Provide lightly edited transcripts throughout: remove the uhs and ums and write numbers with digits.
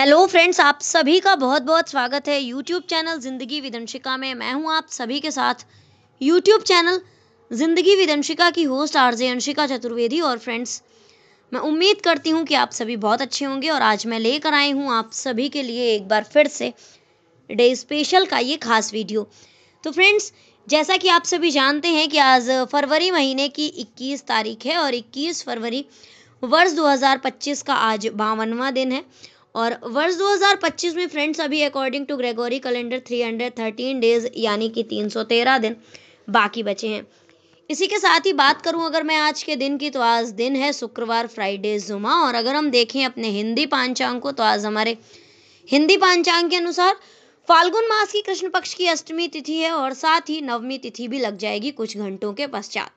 Hello friends, आप सभी का बहुत बहुत स्वागत है यूट्यूब चैनल ज़िंदगी विदंशिका में। मैं हूं आप सभी के साथ यूट्यूब चैनल ज़िंदगी विदंशिका की होस्ट आरजे अंशिका चतुर्वेदी। और फ्रेंड्स, मैं उम्मीद करती हूं कि आप सभी बहुत अच्छे होंगे और आज मैं लेकर आई हूं आप सभी के लिए एक बार फिर से डे स्पेशल का ये खास वीडियो। तो फ्रेंड्स, जैसा कि आप सभी जानते हैं कि आज फरवरी महीने की 21 तारीख है और 21 फरवरी वर्ष 2025 का आज 52वां दिन है। और वर्ष 2025 में फ्रेंड्स अभी according to Gregory calendar 313 days यानी कि 313 दिन बाकी बचे हैं। इसी के साथ ही बात करूं अगर मैं आज के दिन की, तो आज दिन है शुक्रवार, फ्राइडे जुमा। और अगर हम देखें अपने हिंदी पांचांग को, तो आज हमारे हिंदी पांचांग के अनुसार फाल्गुन मास की कृष्ण पक्ष की अष्टमी तिथि है और साथ ही नवमी तिथि भी लग जाएगी कुछ घंटों के पश्चात।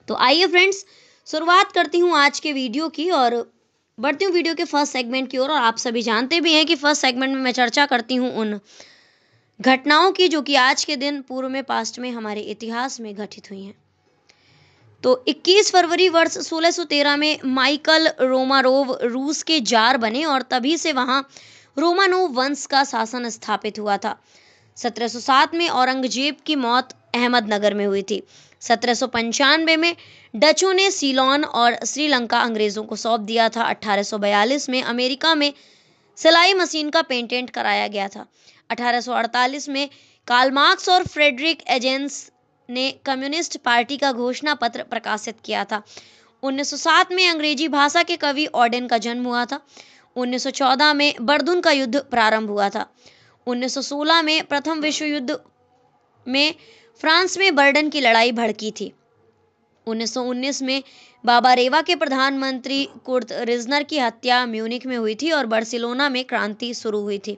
तो आइए फ्रेंड्स, शुरुआत करती हूँ आज के वीडियो की और बढ़ती हूँ वीडियो के फर्स्ट सेगमेंट की ओर। और आप सभी जानते भी हैं कि फर्स्ट सेगमेंट में मैं चर्चा करती हूँ उन घटनाओं की जो कि आज के दिन पूर्व में, पास्ट में, हमारे इतिहास में घटित हुई हैं। तो 21 फरवरी वर्ष 1613 में माइकल रोमानोव रूस के जार बने और तभी से वहां रोमानोव वंश का शासन स्थापित हुआ था। 1707 में औरंगजेब की मौत अहमदनगर में हुई थी। 1795 में डचों ने सीलोन और श्रीलंका अंग्रेजों को सौंप दिया था। 1842 में अमेरिका में सिलाई मशीन का पेटेंट कराया गया था। 1848 में कार्ल मार्क्स और फ्रेडरिक एंजेल्स ने कम्युनिस्ट पार्टी का घोषणा पत्र प्रकाशित किया था। 1907 में अंग्रेजी भाषा के कवि ऑडेन का जन्म हुआ था। 1914 में बर्दुन का युद्ध प्रारंभ हुआ था। 1916 में प्रथम विश्व युद्ध में फ्रांस में वर्डन की लड़ाई भड़की थी। 1919 में बाबा रेवा के प्रधानमंत्री कुर्ट रिजनर की हत्या म्यूनिख में हुई थी और बार्सिलोना में क्रांति शुरू हुई थी।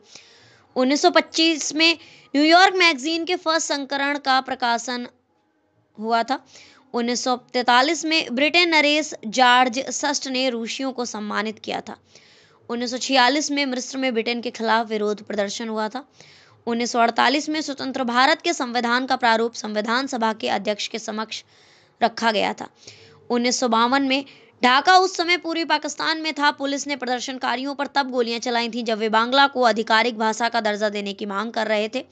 1925 में न्यूयॉर्क मैगजीन के फर्स्ट संस्करण का प्रकाशन हुआ था। 1943 में ब्रिटेन नरेश जॉर्ज षष्ठ ने रूसियों को सम्मानित किया था। 1946 में मिस्र में ब्रिटेन के खिलाफ विरोध प्रदर्शन हुआ था। 1948 में स्वतंत्र भारत के संविधान का प्रारूप संविधान सभा के अध्यक्ष के समक्ष रखा गया था। 1952 में ढाका उस समय पूर्वी पाकिस्तान में था। पुलिस ने प्रदर्शनकारियों पर तब गोलियां चलाई थीं जब वे बांग्ला को आधिकारिक भाषा का दर्जा देने की मांग कर रहे थे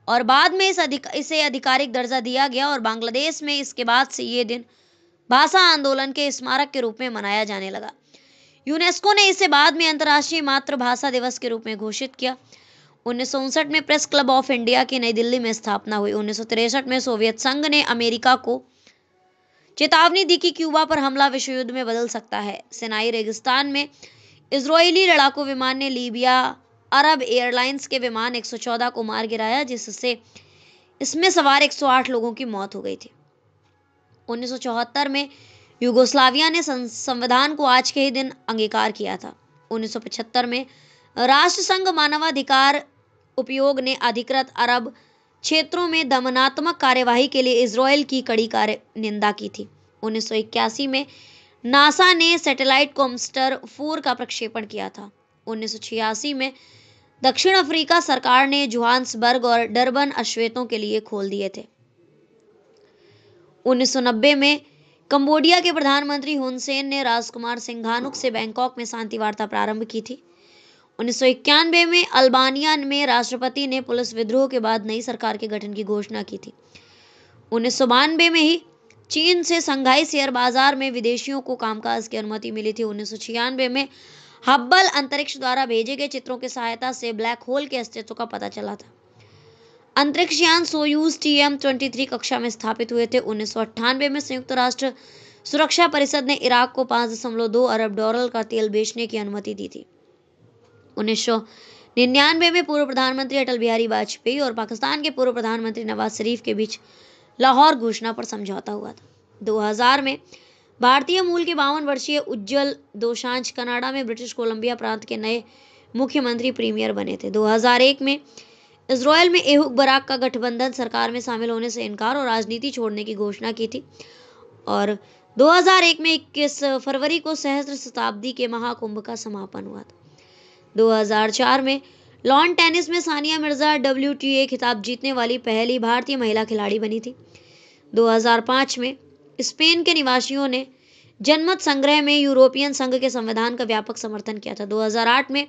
और बाद में इसे आधिकारिक दर्जा दिया गया और बांग्लादेश में इसके बाद से ये दिन भाषा आंदोलन के स्मारक के रूप में मनाया जाने लगा। यूनेस्को ने इसे बाद में अंतर्राष्ट्रीय मातृभाषा दिवस के रूप में घोषित किया। 1959 में प्रेस क्लब ऑफ इंडिया की नई दिल्ली में स्थापना हुई। 1963 में सोवियत संघ ने अमेरिका को चेतावनी दी कि क्यूबा पर हमला विश्व युद्ध में बदल सकता है। सिनाई रेगिस्तान में इजरायली लड़ाकू विमान ने लीबिया अरब एयरलाइंस के विमान 114 को मार गिराया, जिससे इसमें सवार 108 लोगों की मौत हो गई थी। 1974 में यूगोस्लाविया ने संविधान को आज के ही दिन अंगीकार किया था। 1975 में राष्ट्रसंघ मानवाधिकार उपयोग ने अधिकृत अरब क्षेत्रों में दमनात्मक कार्यवाही के लिए इजरायल की कड़ी निंदा की थी। 1981 में नासा ने सैटेलाइट कॉम्स्टर 4 का प्रक्षेपण किया था। 1986 में दक्षिण अफ्रीका सरकार ने जोहान्सबर्ग और डरबन अश्वेतों के लिए खोल दिए थे। 1990 में कंबोडिया के प्रधानमंत्री हुन सेन ने राजकुमार सिंघानुक से बैंकॉक में शांति वार्ता प्रारंभ की थी। 1991 में अल्बानिया में राष्ट्रपति ने पुलिस विद्रोह के बाद नई सरकार के गठन की घोषणा की थी। 1992 में ही चीन से शंघाई शेयर बाजार में विदेशियों को कामकाज की अनुमति मिली थी। 1996 में हब्बल अंतरिक्ष द्वारा भेजे गए चित्रों की सहायता से ब्लैक होल के अस्तित्व का पता चला था। अंतरिक्ष यान सोयूज TM-23 कक्षा में स्थापित हुए थे। 1998 में संयुक्त राष्ट्र सुरक्षा परिषद ने इराक को $5.2 अरब का तेल बेचने की अनुमति दी थी। 1999 में पूर्व प्रधानमंत्री अटल बिहारी वाजपेयी और पाकिस्तान के पूर्व प्रधानमंत्री नवाज शरीफ के बीच लाहौर घोषणा पर समझौता हुआ था। 2000 में भारतीय मूल के 52 वर्षीय उज्जवल दोसांझ कनाडा में ब्रिटिश कोलंबिया प्रांत के नए मुख्यमंत्री प्रीमियर बने थे। 2001 में इजरायल में एहुक बराक का गठबंधन सरकार में शामिल होने से इनकार और राजनीति छोड़ने की घोषणा की थी। और 2001 में 21 फरवरी को सहस्त्र शताब्दी के महाकुंभ का समापन हुआ था। 2004 में लॉन टेनिस में सानिया मिर्जा WTA खिताब जीतने वाली पहली भारतीय महिला खिलाड़ी बनी थी। 2005 में स्पेन के निवासियों ने जनमत संग्रह में यूरोपियन संघ के संविधान का व्यापक समर्थन किया था। 2008 में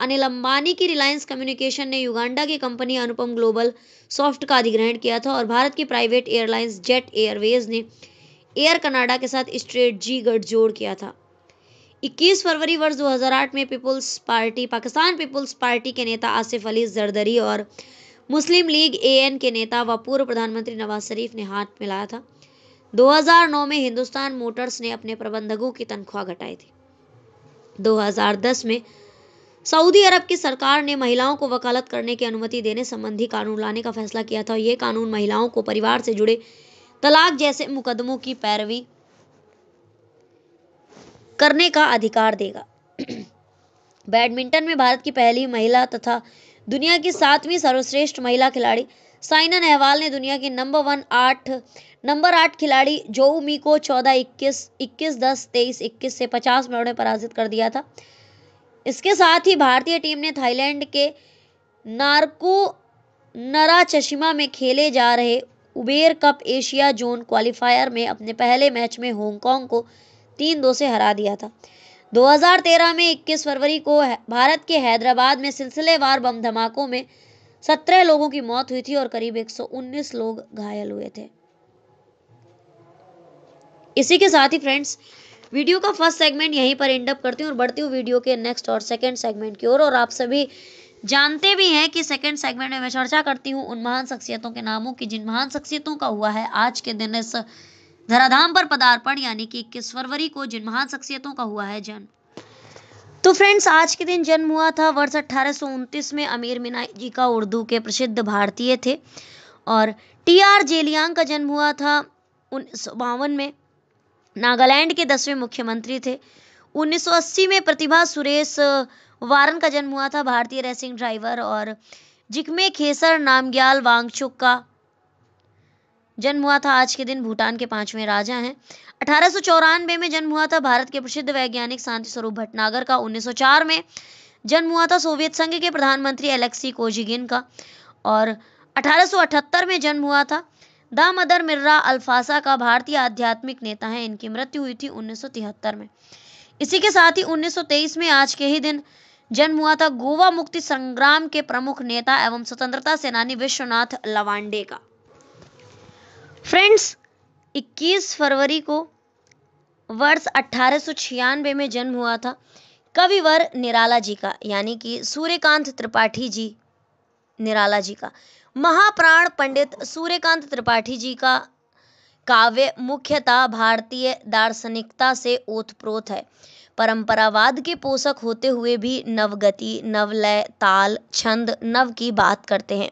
अनिल अंबानी की रिलायंस कम्युनिकेशन ने युगांडा की कंपनी अनुपम ग्लोबल सॉफ्ट का अधिग्रहण किया था और भारत की प्राइवेट एयरलाइंस जेट एयरवेज ने एयर कनाडा के साथ स्ट्रेटजी गठजोड़ किया था। 21 फरवरी वर्ष 2008 में पाकिस्तान पीपुल्स पार्टी के नेता आसिफ अली जरदरी और मुस्लिम लीग एएन के नेता व पूर्व प्रधानमंत्री नवाज शरीफ ने हाथ मिलाया था। 2009 में हिंदुस्तान मोटर्स ने अपने प्रबंधकों की तनख्वाह घटाई थी। 2010 में सऊदी अरब की सरकार ने महिलाओं को वकालत करने की अनुमति देने संबंधी कानून लाने का फैसला किया था। यह कानून महिलाओं को परिवार से जुड़े तलाक जैसे मुकदमों की पैरवी करने का अधिकार देगा। बैडमिंटन में भारत की पहली महिला तथा दुनिया की 7वीं सर्वश्रेष्ठ महिला खिलाड़ी साइना नेहवाल ने दुनिया की नंबर 8 खिलाड़ी जोऊ मी को 14-21, 21-10, 23-21 से 50 मिनट में पराजित कर दिया था। इसके साथ ही भारतीय टीम ने थाईलैंड के नारकोनराचशिमा में खेले जा रहे Uber cup Asia zone qualifier में अपने पहले मैच में हांगकांग को 3-2 से हरा दिया था। 2013 में 21 फरवरी को भारत के हैदराबाद में सिलसिलेवार बम धमाकों में 17 लोगों की मौत हुई थी और करीब 119 लोग घायल हुए थे। इसी के साथ ही फ्रेंड्स, वीडियो का फर्स्ट सेगमेंट यहीं पर एंड अप करती हूँ और बढ़ती हूँ वीडियो के नेक्स्ट और सेकंड सेगमेंट की ओर। और आप सभी जानते भी हैं कि सेकंड सेगमेंट में मैं चर्चा करती हूँ उन महान शख्सियतों के नामों की जिन महान शख्सियतों का हुआ है आज के दिन इस धराधाम पर पदार्पण, यानी कि 21 फरवरी को जिन महान शख्सियतों का हुआ है जन्म। तो फ्रेंड्स, आज के दिन जन्म हुआ था वर्ष 1829 में अमीर मिनाई जी का, उर्दू के प्रसिद्ध भारतीय थे। और टी.आर. जेलियांग का जन्म हुआ था 1952 में, नागालैंड के 10वें मुख्यमंत्री थे। 1980 में प्रतिभा सुरेश वारन का जन्म हुआ था, भारतीय रेसिंग ड्राइवर। और जिग्मे खेसर नामग्याल वांगचुक का जन्म हुआ था आज के दिन, भूटान के 5वें राजा हैं। 1894 में जन्म हुआ था भारत के प्रसिद्ध वैज्ञानिक शांति स्वरूप भटनागर का। 1904 में जन्म हुआ था सोवियत संघ के प्रधानमंत्री एलेक्सी कोजिगिन का। और 1878 में जन्म हुआ था दामोदर मिर्रा अल्फासा का, भारतीय आध्यात्मिक नेता हैं। इनकी मृत्यु हुई थी 1973 में। इसी के साथ ही 1923 में आज के ही दिन जन्म हुआ था गोवा मुक्ति संग्राम के प्रमुख नेता एवं स्वतंत्रता सेनानी विश्वनाथ लवांडे का। फ्रेंड्स, 21 फरवरी को वर्ष 1896 में जन्म हुआ था कविवर निराला जी का, यानी कि सूर्यकांत त्रिपाठी जी निराला जी का। महाप्राण पंडित सूर्यकांत त्रिपाठी जी का काव्य मुख्यतः भारतीय दार्शनिकता से ओतप्रोत है। परंपरावाद के पोषक होते हुए भी नवगति, नवलय, ताल, छंद, नव की बात करते हैं।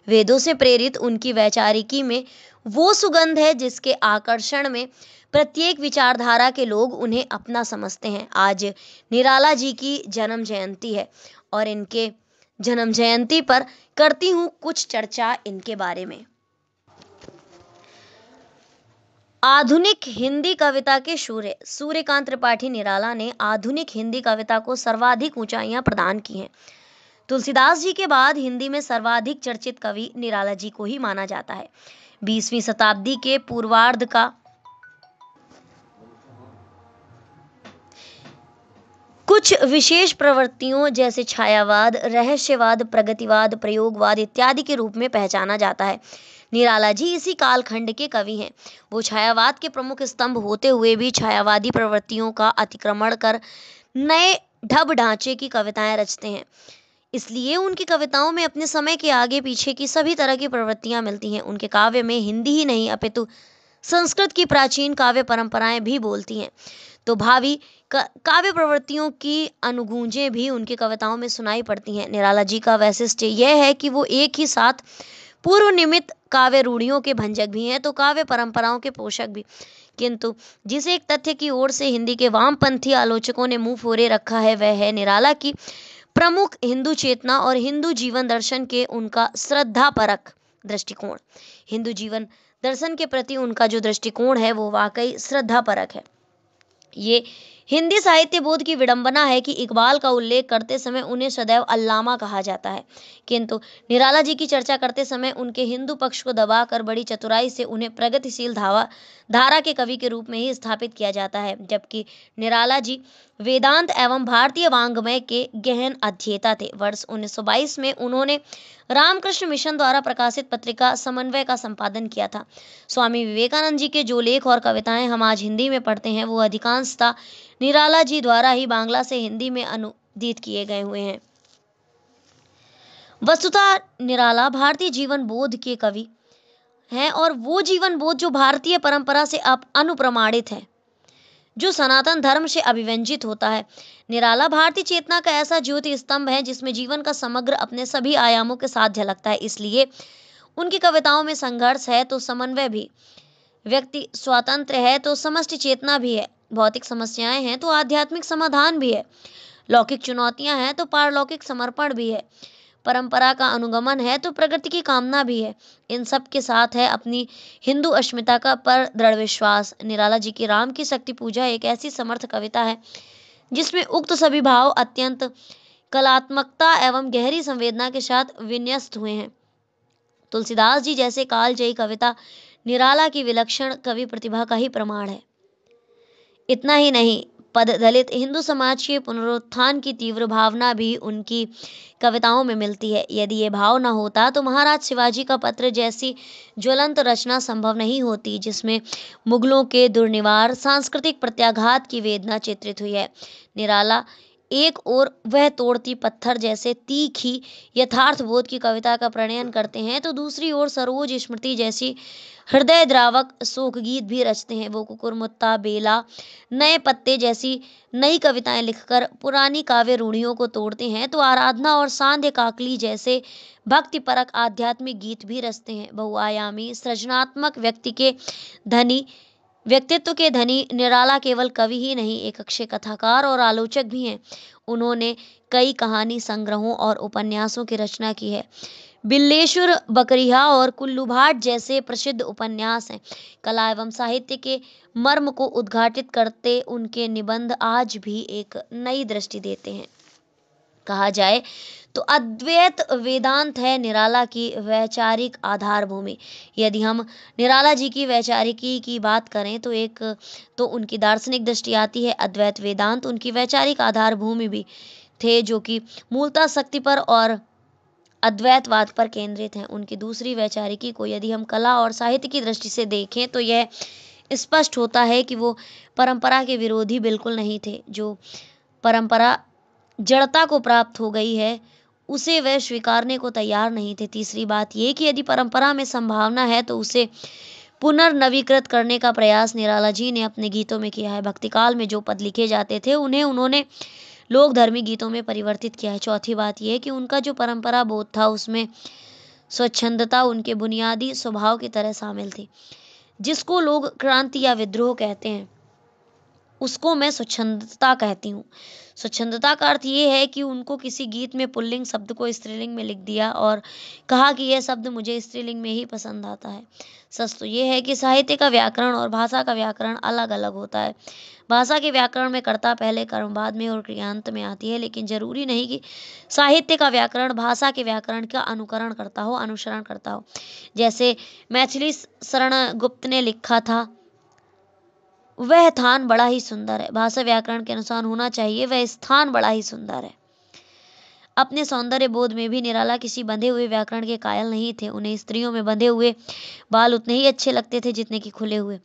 वेदों से प्रेरित उनकी वैचारिकी में वो सुगंध है जिसके आकर्षण में प्रत्येक विचारधारा के लोग उन्हें अपना समझते हैं। आज निराला जी की जन्म जयंती है और इनके जन्म जयंती पर करती हूँ कुछ चर्चा इनके बारे में। आधुनिक हिंदी कविता के शूर्य सूर्यकांत त्रिपाठी निराला ने आधुनिक हिंदी कविता को सर्वाधिक ऊंचाइयां प्रदान की हैं। तुलसीदास जी के बाद हिंदी में सर्वाधिक चर्चित कवि निराला जी को ही माना जाता है। 20वीं शताब्दी के पूर्वार्ध का कुछ विशेष प्रवृत्तियों जैसे छायावाद, रहस्यवाद, प्रगतिवाद, प्रयोगवाद इत्यादि के रूप में पहचाना जाता है। निराला जी इसी कालखंड के कवि हैं। वो छायावाद के प्रमुख स्तंभ होते हुए भी छायावादी प्रवृत्तियों का अतिक्रमण कर नए ढब ढांचे की कविताएं रचते हैं। इसलिए उनकी कविताओं में अपने समय के आगे पीछे की सभी तरह की प्रवृत्तियां मिलती हैं। उनके काव्य में हिंदी ही नहीं अपितु संस्कृत की प्राचीन काव्य परंपराएं भी बोलती हैं। तो भावी काव्य प्रवृत्तियों की अनुगूंजें भी उनकी कविताओं में सुनाई पड़ती हैं। निराला जी का वैशिष्ट्य यह है कि वो एक ही साथ पूर्व निमित्त काव्य रूढ़ियों के भंजक भी हैं तो काव्य परंपराओं के पोषक भी। किंतु जिस एक तथ्य की ओर से हिंदी के वामपंथी आलोचकों ने मुंह फोड़े रखा है वह है निराला की प्रमुख हिंदू चेतना और हिंदू जीवन दर्शन के उनका श्रद्धापरक दृष्टिकोण। हिंदू जीवन दर्शन के प्रति उनका जो दृष्टिकोण है वो वाकई श्रद्धापरक है। ये हिंदी साहित्य बोध की विडंबना है कि इकबाल का उल्लेख करते समय उन्हें सदैव अल्लामा कहा जाता है, किंतु निराला जी की चर्चा करते समय उनके हिंदू पक्ष को दबाकर बड़ी चतुराई से उन्हें प्रगतिशील धारा के कवि के रूप में ही स्थापित किया जाता है, जबकि निराला जी वेदांत एवं भारतीय वाङ्मय के गहन अध्येता थे। वर्ष 1922 में उन्होंने रामकृष्ण मिशन द्वारा प्रकाशित पत्रिका समन्वय का संपादन किया था। स्वामी विवेकानंद जी के जो लेख और कविताएं हम आज हिंदी में पढ़ते हैं, वो अधिकांशतः निराला जी द्वारा ही बांग्ला से हिंदी में अनुदित किए गए हुए हैं। वस्तुतः निराला भारतीय जीवन बोध के कवि हैं, और वो जीवन बोध जो भारतीय परंपरा से अनुप्रमाणित है, जो सनातन धर्म से अभिव्यंजित होता है। निराला भारतीय चेतना का ऐसा ज्योति स्तंभ है जिसमें जीवन का समग्र अपने सभी आयामों के साथ झलकता है। इसलिए उनकी कविताओं में संघर्ष है तो समन्वय भी, व्यक्ति स्वातंत्र्य है तो समष्टि चेतना भी है, भौतिक समस्याएं हैं तो आध्यात्मिक समाधान भी है, लौकिक चुनौतियां हैं तो पारलौकिक समर्पण भी है, परंपरा का अनुगमन है तो प्रगति की कामना भी है। इन सब के साथ है अपनी हिंदू अस्मिता का पर दृढ़ विश्वास। निराला जी की राम की शक्ति पूजा एक ऐसी समर्थ कविता है जिसमें उक्त सभी भाव अत्यंत कलात्मकता एवं गहरी संवेदना के साथ विन्यस्त हुए हैं। तुलसीदास जी जैसे कालजयी कविता निराला की विलक्षण कवि प्रतिभा का ही प्रमाण है। इतना ही नहीं, पद दलित हिंदू समाज के पुनरुत्थान की तीव्र भावना भी उनकी कविताओं में मिलती है। यदि ये भाव न होता तो महाराज शिवाजी का पत्र जैसी ज्वलंत रचना संभव नहीं होती, जिसमें मुगलों के दुर्निवार सांस्कृतिक प्रत्याघात की वेदना चित्रित हुई है। निराला एक और वह तोड़ती पत्थर जैसे तीखी यथार्थ बोध की कविता का प्रणयन करते हैं, तो दूसरी ओर सरोज स्मृति जैसी हृदय द्रावक शोक गीत भी रचते हैं। वो कुकुरमुत्ता, बेला, नए पत्ते जैसी नई कविताएं लिखकर पुरानी काव्य रूढ़ियों को तोड़ते हैं, तो आराधना और सांध्य काकली जैसे भक्तिपरक आध्यात्मिक गीत भी रचते हैं। बहुआयामी सृजनात्मक व्यक्तित्व के धनी निराला केवल कवि ही नहीं, एक अक्षय कथाकार और आलोचक भी हैं। उन्होंने कई कहानी संग्रहों और उपन्यासों की रचना की है। बिल्लेश्वर बकरिया और कुल्लू भाट जैसे प्रसिद्ध उपन्यास हैं। कला एवं साहित्य के मर्म को उद्घाटित करते उनके निबंध आज भी एक नई दृष्टि देते हैं। कहा जाए तो अद्वैत वेदांत है निराला की वैचारिक आधार भूमि। यदि हम निराला जी की वैचारिकी की बात करें तो उनकी दार्शनिक दृष्टि आती है। अद्वैत वेदांत उनकी वैचारिक आधार भूमि भी थे, जो कि मूलतः शक्ति पर और अद्वैतवाद पर केंद्रित हैं। उनकी दूसरी वैचारिकी को यदि हम कला और साहित्य की दृष्टि से देखें तो यह स्पष्ट होता है कि वो परंपरा के विरोधी बिल्कुल नहीं थे। जो परंपरा जड़ता को प्राप्त हो गई है उसे वह स्वीकारने को तैयार नहीं थे। तीसरी बात यह कि यदि परंपरा में संभावना है तो उसे पुनर्नवीकृत करने का प्रयास निराला जी ने अपने गीतों में किया है। भक्तिकाल में जो पद लिखे जाते थे उन्होंने लोक धर्मी गीतों में परिवर्तित किया है। चौथी बात यह कि उनका जो परंपरा बोध था उसमें स्वच्छंदता उनके बुनियादी स्वभाव की तरह शामिल थी। जिसको लोग क्रांति या विद्रोह कहते हैं उसको मैं स्वच्छंदता कहती हूँ। स्वच्छंदता का अर्थ ये है कि उनको किसी गीत में पुल्लिंग शब्द को स्त्रीलिंग में लिख दिया और कहा कि यह शब्द मुझे स्त्रीलिंग में ही पसंद आता है। सच तो ये है कि साहित्य का व्याकरण और भाषा का व्याकरण अलग अलग होता है। भाषा के व्याकरण में कर्ता पहले, कर्म बाद में और क्रियान्त में आती है, लेकिन जरूरी नहीं कि साहित्य का व्याकरण भाषा के व्याकरण का अनुसरण करता हो। जैसे मैथिली शरण गुप्त ने लिखा था, वह स्थान बड़ा ही सुंदर है। भाषा व्याकरण के अनुसार होना चाहिए, वह स्थान बड़ा ही सुंदर है। अपने सौंदर्य बोध में भी निराला किसी बंधे हुए व्याकरण के कायल नहीं थे। उन्हें स्त्रियों में बंधे हुए बाल उतने ही अच्छे लगते थे जितने कि खुले हुए।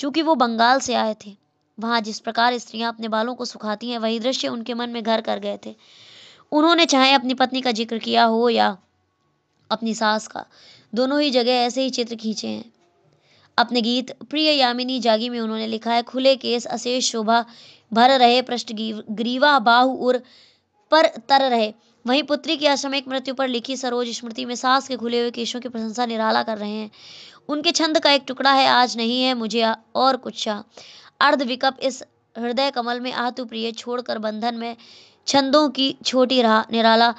चूंकि वो बंगाल से आए थे, वहां जिस प्रकार स्त्रियां अपने बालों को सुखाती हैं, वही दृश्य उनके मन में घर कर गए थे। उन्होंने चाहे अपनी पत्नी का जिक्र किया हो या अपनी सास का, दोनों ही जगह ऐसे ही चित्र खींचे हैं। अपने गीत प्रिय यामिनी जागी में उन्होंने लिखा है, खुले केस अशेष शोभा भर रहे, पृष्ठ ग्रीवा बाहु उर पर तर रहे। वहीं पुत्री की असामयिक मृत्यु पर लिखी सरोज स्मृति में सास के खुले हुए केशों की प्रशंसा निराला कर रहे हैं। उनके छंद का एक टुकड़ा है, आज नहीं है मुझे और कुछ चाह। अर्ध विकप इस हृदय कमल में आतु प्रिय, छोड़कर बंधन में छंदों की छोटी राह। निराला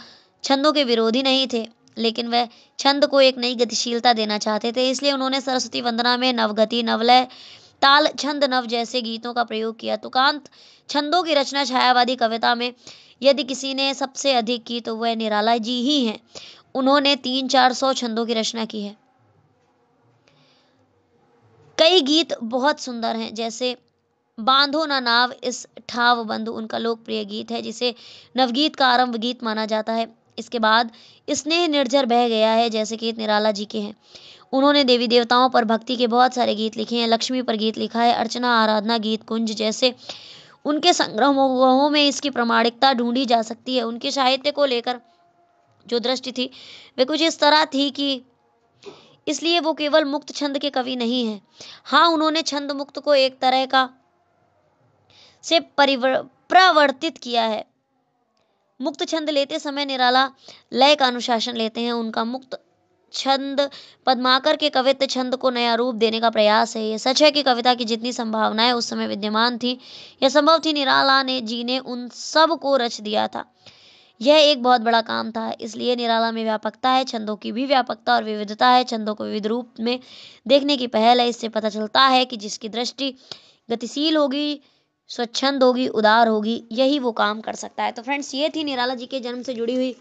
छंदों के विरोधी नहीं थे, लेकिन वह छंद को एक नई गतिशीलता देना चाहते थे। इसलिए उन्होंने सरस्वती वंदना में नवगति, नवलय ताल, छंद, नव जैसे गीतों का प्रयोग किया। तुकांत छंदों की रचना छायावादी कविता में यदि किसी ने सबसे अधिक की तो वह निराला जी ही हैं। उन्होंने 300-400 छंदों की रचना की है। कई गीत बहुत सुंदर हैं, जैसे बांधो ना नाव इस ठाव बंधु उनका लोकप्रिय गीत है, जिसे नवगीत का आरंभ गीत माना जाता है। इसके बाद स्नेह निर्झर बह गया है जैसे गीत निराला जी के हैं। उन्होंने देवी देवताओं पर भक्ति के बहुत सारे गीत लिखे हैं। लक्ष्मी पर गीत लिखा है। अर्चना, आराधना गीत, कुंज जैसे उनके संग्रहों में इसकी प्रामाणिकता ढूंढी जा सकती है। उनके साहित्य को लेकर जो दृष्टि थी वे कुछ इस तरह थी कि इसलिए वो केवल मुक्त छंद के कवि नहीं है। हाँ, उन्होंने छंद मुक्त को एक तरह का से प्रवर्तित किया है। मुक्त छंद लेते समय निराला लय का अनुशासन लेते हैं। उनका मुक्त छंद पद्माकर के कवित्व छंद को नया रूप देने का प्रयास है। यह सच है कि कविता की जितनी संभावनाएं उस समय विद्यमान थी या संभव थी, निराला ने जी ने उन सब को रच दिया था। यह एक बहुत बड़ा काम था। इसलिए निराला में व्यापकता है, छंदों की भी व्यापकता और विविधता है। छंदों को विविध रूप में देखने की पहल है। इससे पता चलता है कि जिसकी दृष्टि गतिशील होगी, स्वच्छंद होगी, उदार होगी, यही वो काम कर सकता है। तो फ्रेंड्स, ये थी निराला जी के जन्म से जुड़ी हुई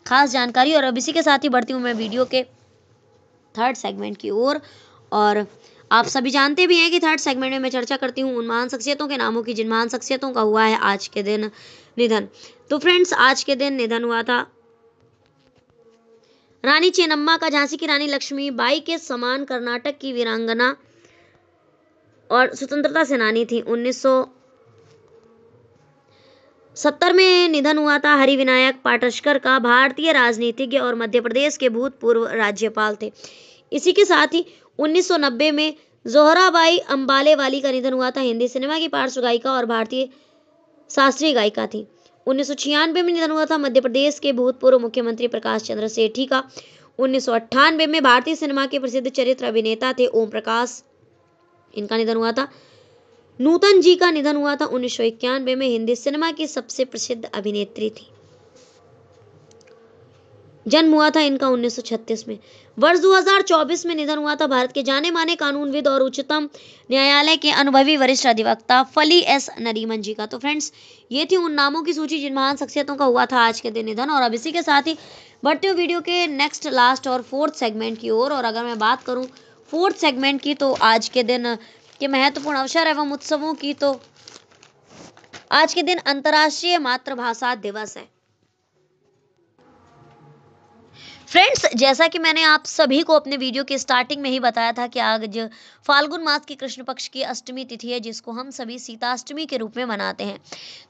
खास जानकारी। और अब इसी के साथ ही बढ़ती हूँ मैं वीडियो के थर्ड सेगमेंट की ओर। और आप सभी जानते भी हैं कि थर्ड सेगमेंट में मैं चर्चा करती हूँ उन महान शख्सियतों के नामों की जिन महान शख्सियतों का हुआ है आज के दिन निधन। तो फ्रेंड्स, आज के दिन निधन हुआ था रानी चेन्नम्मा का, झांसी की रानी लक्ष्मीबाई के समान कर्नाटक की वीरांगना और स्वतंत्रता सेनानी थी। 1970 में निधन हुआ था हरिविनायक पाटस्कर का, भारतीय राजनीतिज्ञ और मध्य प्रदेश के भूतपूर्व राज्यपाल थे। इसी के साथ ही 1990 में जोहराबाई अंबालेवाली का निधन हुआ था, हिंदी सिनेमा की पार्श्व गायिका और भारतीय शास्त्रीय गायिका थी। 1996 में निधन हुआ था मध्य प्रदेश के भूतपूर्व मुख्यमंत्री प्रकाश चंद्र सेठी का। 1998 में भारतीय सिनेमा के प्रसिद्ध चरित्र अभिनेता थे ओम प्रकाश, इनका निधन हुआ था। नूतन जी का निधन हुआ था 1991 में, हिंदी सिनेमा की सबसे प्रसिद्ध अभिनेत्री थी। जन्म हुआ था इनका 1936 में। वर्ष 2024 में निधन हुआ था भारत के जाने माने कानूनविद और उच्चतम न्यायालय के अनुभवी वरिष्ठ अधिवक्ता फली एस नरीमन जी का। तो फ्रेंड्स, ये थी उन नामों की सूची जिन महान शख्सियतों का हुआ था आज के दिन निधन। और अब इसी के साथ ही बढ़ते हुए वीडियो के नेक्स्ट, लास्ट और फोर्थ सेगमेंट की ओर। और अगर मैं बात करूं फोर्थ सेगमेंट की, तो आज के दिन के महत्वपूर्ण अवसर एवं उत्सवों की, तो आज के दिन अंतर्राष्ट्रीय मातृभाषा दिवस है। फ्रेंड्स, जैसा कि मैंने आप सभी को अपने वीडियो के स्टार्टिंग में ही बताया था कि आज फाल्गुन मास की कृष्ण पक्ष की अष्टमी तिथि है, जिसको हम सभी सीताष्टमी के रूप में मनाते हैं।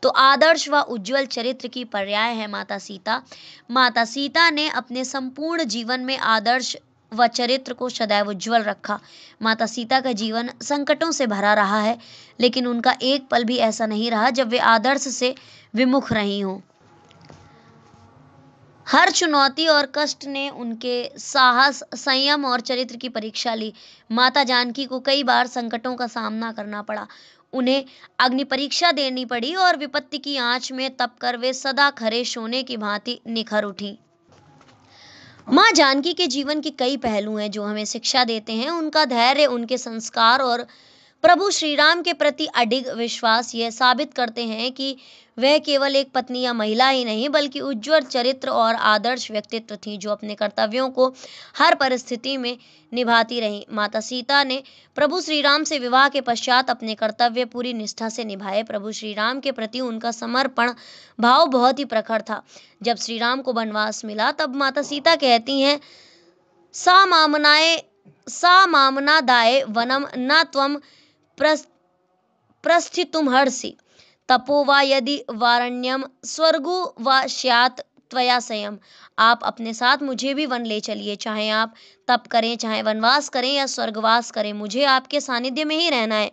तो आदर्श व उज्जवल चरित्र की पर्याय है माता सीता। माता सीता ने अपने संपूर्ण जीवन में आदर्श व चरित्र को सदैव उज्जवल रखा। माता सीता का जीवन संकटों से भरा रहा है, लेकिन उनका एक पल भी ऐसा नहीं रहा जब वे आदर्श से विमुख रही हों। हर चुनौती और कष्ट ने उनके साहस, संयम और चरित्र की परीक्षा ली। माता जानकी को कई बार संकटों का सामना करना पड़ा। उन्हें अग्नि परीक्षा देनी पड़ी और विपत्ति की आंच में तपकर वे सदा खरे सोने की भांति निखर उठी। मां जानकी के जीवन के कई पहलू हैं जो हमें शिक्षा देते हैं। उनका धैर्य, उनके संस्कार और प्रभु श्री राम के प्रति अडिग विश्वास यह साबित करते हैं कि वह केवल एक पत्नी या महिला ही नहीं, बल्कि उज्ज्वल चरित्र और आदर्श व्यक्तित्व थी, जो अपने कर्तव्यों को हर परिस्थिति में निभाती रही। माता सीता ने प्रभु श्री राम से विवाह के पश्चात अपने कर्तव्य पूरी निष्ठा से निभाए। प्रभु श्री राम के प्रति उनका समर्पण भाव बहुत ही प्रखर था। जब श्री राम को वनवास मिला, तब माता सीता कहती हैं, सा मामना दाय वनम न त्वम प्रस्थितुमर्हसि तपो वा यदि वारण्यम स्वर्गो वा स्यात् त्वया स्वयं। आप अपने साथ मुझे भी वन ले चलिए, चाहे आप तप करें, चाहे वनवास करें या स्वर्गवास करें, मुझे आपके सानिध्य में ही रहना है।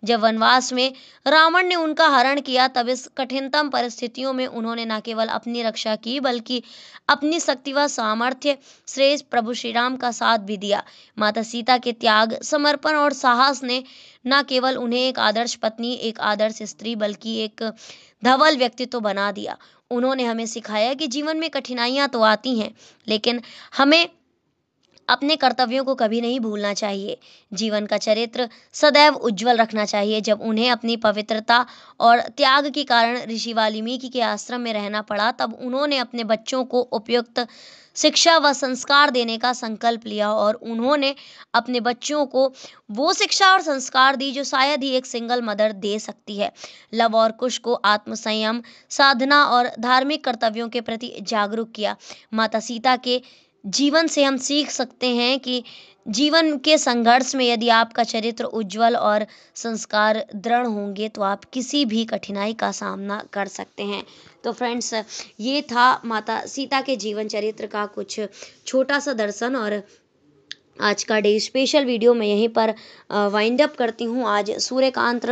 जब वनवास में रावण ने उनका हरण किया, तब इस कठिनतम परिस्थितियों में उन्होंने न केवल अपनी रक्षा की, बल्कि अपनी शक्ति व सामर्थ्य श्रेष्ठ प्रभु श्री राम का साथ भी दिया। माता सीता के त्याग, समर्पण और साहस ने न केवल उन्हें एक आदर्श पत्नी, एक आदर्श स्त्री, बल्कि एक धवल व्यक्तित्व बना दिया। उन्होंने हमें सिखाया कि जीवन में कठिनाइयां तो आती हैं, लेकिन हमें अपने कर्तव्यों को कभी नहीं भूलना चाहिए। जीवन का चरित्र सदैव उज्जवल रखना चाहिए। जब उन्हें अपनी पवित्रता और त्याग के कारण ऋषि वाल्मीकि के आश्रम में रहना पड़ा, तब उन्होंने अपने बच्चों को उपयुक्त शिक्षा व संस्कार देने का संकल्प लिया और उन्होंने अपने बच्चों को वो शिक्षा और संस्कार दी जो शायद ही एक सिंगल मदर दे सकती है। लव और कुश को आत्मसंयम, साधना और धार्मिक कर्तव्यों के प्रति जागरूक किया। माता सीता के जीवन से हम सीख सकते हैं कि जीवन के संघर्ष में यदि आपका चरित्र उज्जवल और संस्कार दृढ़ होंगे तो आप किसी भी कठिनाई का सामना कर सकते हैं। तो फ्रेंड्स, ये था माता सीता के जीवन चरित्र का कुछ छोटा सा दर्शन, और आज का डे स्पेशल वीडियो मैं यहीं पर वाइंड अप करती हूँ। आज सूर्यकांत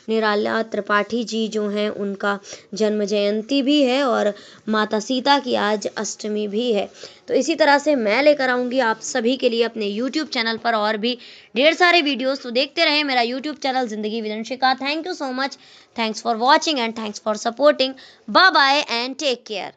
निराला त्रिपाठी जी जो हैं उनका जन्म जयंती भी है और माता सीता की आज अष्टमी भी है। तो इसी तरह से मैं लेकर आऊँगी आप सभी के लिए अपने यूट्यूब चैनल पर और भी ढेर सारे वीडियोस। तो देखते रहें मेरा यूट्यूब चैनल ज़िंदगी with Anshika. Thank you so much, thanks for watching and thanks for supporting. Bye bye and take care.